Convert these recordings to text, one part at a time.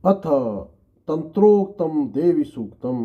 अथ तंत्रोक्तम देवी सूक्तम।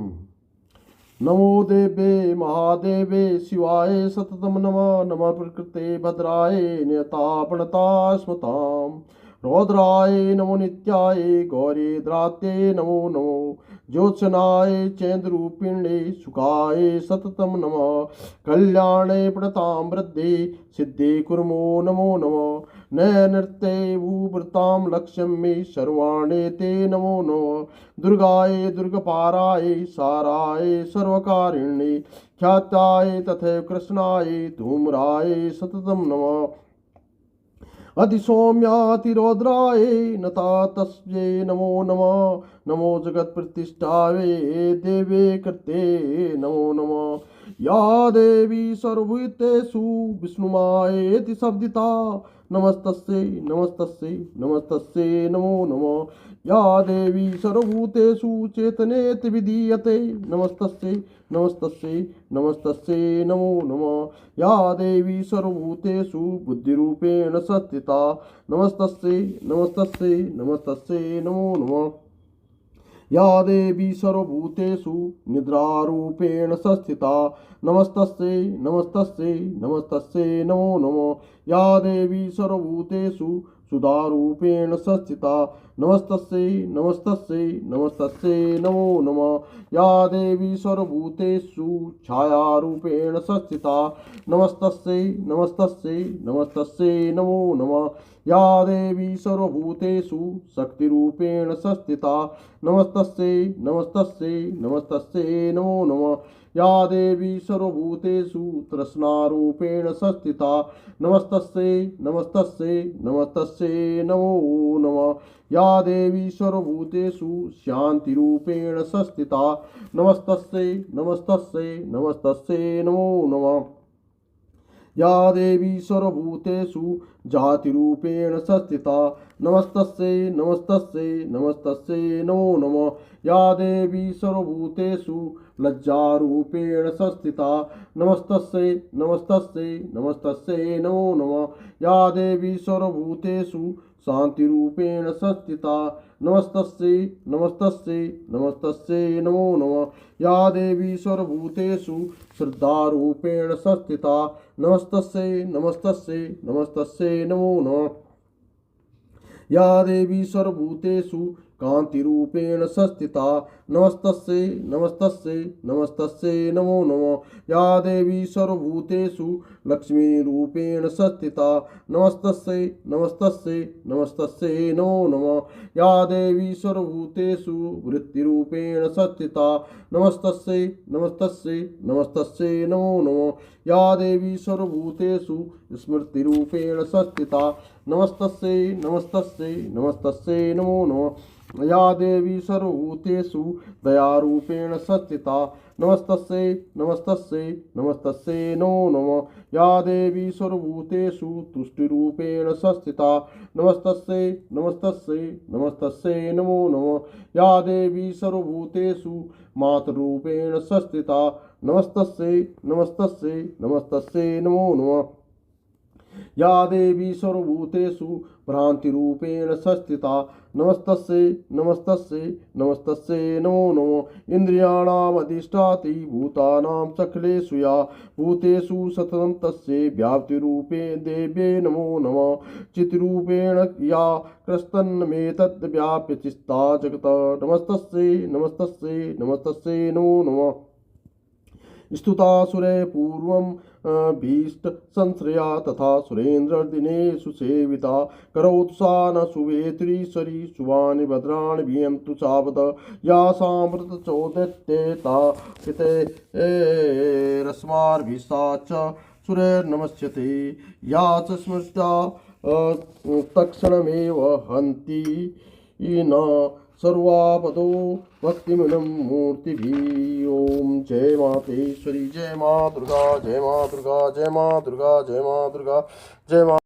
नमो देवे महादेवे शिवाय सततम नमः। नमः प्रकृते भद्राय नियतापणता स्मताम्। रौद्राय नमो नित्याय गौरीद्रात्ये नमो नमो। ज्योत्सनाय चेन्द्रूपिणे सुखाय सततम नमः। कल्याणे प्रणतां वृद्धि सिद्धि कुर्मो नमो नमः। नृत्ये भूभृतां लक्ष्यं मे सर्वाणे ते नमो नमः। दुर्गाय दुर्गपाराय साराय सर्वकारिण्ये ख्याताय तथैव कृष्णाय धूम्राय सततं नमः। अधिसौम्यातिरौद्राय नता तस्यै नमो नमः। नमो जगत्प्रतिष्ठावे देवे कृते नमो नमः। या देवी सर्वभूतेषु विष्णुमायेति शब्दिता नमस्तस्यै नमस्तस्यै नमस्तस्यै नमो नमः। या देवी सर्वभूतेषु चेतनेति विधीयते नमस्तस्यै नमस्तस्यै नमस्तस्यै नमो नमः। या देवी सर्वभूतेषु बुद्धिरूपेण संस्थिता नमस्तस्यै नमस्तस्यै नमस्तस्यै नमो नमः। या देवी सर्वभूतेषु निद्रारूपेण संस्थिता नमस्तस्यै नमस्तस्यै नमस्तस्यै नमो नमः। या देवी सर्वभूतेषु सुधारूपेण संस्थिता नमस्तस्यै नमस्तस्यै नमस्तस्यै नमो नमः। या देवी सर्वभूतेषु छायारूपेण संस्थिता नमस्तस्यै नमस्तस्यै नमस्तस्यै नमो नमः। या देवी सर्वभूतेषु शक्तिरूपेण संस्थिता नमस्तस्यै नमस्तस्यै नमस्तस्यै नमो नमः। या देवी सर्वभूतेषु तृष्णारूपेण संस्थिता नमस्तस्यै नमस्तस्यै नमस्तस्यै नमो नमः। या देवी सर्वभूतेषु शान्तिरूपेण संस्थिता नमस्तस्यै नमस्तस्यै नमस्तस्यै नमो नमः। या देवी सर्वभूतेषु जातिरूपेण संस्थिता नमस्तस्यै नमस्तस्यै नमस्तस्यै नमो नमः। या देवी सर्वभूतेषु लज्जारूपेण संस्थिता नमस्तस्यै नमस्तस्यै नमस्तस्यै नमो नमः। या देवी सर्वभूतेषु शान्तिरूपेण संस्थिता नमस्तस्यै नमस्तस्यै नमस्तस्यै नमो नमः। या देवी सर्वभूतेषु श्रद्धारूपेण संस्थिता नमस्तस्यै नमस्तस्यै नमस्तस्यै नमो नमः। या देवी सर्वभूतेषु कान्तिरूपेण संस्थिता नमस्तस्यै नमस्तस्यै नमस्तस्यै नमो नमः। या देवी सर्वभूतेषु लक्ष्मीरूपेण संस्थिता नमस्तस्यै नमस्तस्यै नमस्तस्यै नमो नमः। या देवी सर्वभूतेषु वृत्तिरूपेण संस्थिता नमस्तस्यै नमस्तस्यै नमस्तस्यै नमो नमः। या देवी सर्वभूतेषु स्मृतिरूपेण संस्थिता नमस्तस्यै नमस्तस्यै नमस्तस्यै नमो नमः। या देवी सर्वभूतेषु दयारूपेण संस्थिता नमस्तस्यै नमस्तस्यै नमस्तस्यै नमो नमः। या देवी सर्वभूतेषु तुष्टिरूपेण संस्थिता नमस्तस्यै नमस्तस्यै नमस्तस्यै नमो नमः। या देवी सर्वभूतेषु मातृरूपेण संस्थिता नमस्तस्यै नमस्तस्यै नमस्तस्यै नमो नमः। या देवी सर्वभूतेषु भ्रान्तिरूपेण संस्थिता नमस्तस्यै नमस्तस्यै नमस्तस्यै नमो नमः। इन्द्रियाणामधिष्ठाति भूतानां सकलेषु या भूतेषु सततं तस्यै व्याप्तिरूपे देव्यै नमो नमः। चित्रूपेण या कृष्णन्मेतद् व्याप्य चित्ता जगत् नमस्तस्यै नमस्तस्यै नमस्तस्यै नमो नमः। स्तुतासुरे पूर्वं भीष्ट संश्रया तथा सुरेन्द्रदिनेषु सेविता करोतु सा न सुवेत्रीश्वरी शुभानि भद्राणि भियन्तु सावद। या सामृतचोदित्येता पिते रस्मार्भिसा च सुरैर्नमस्यते। या च स्मृत्या तत्क्षणमेव हन्ति न सर्वापदो भक्तिमिनं मूर्तिभिः। ओम जय मातेश्वरी जय माँ दुर्गा जय माँ दुर्गा जय माँ दुर्गा जय माँ दुर्गा जय माँ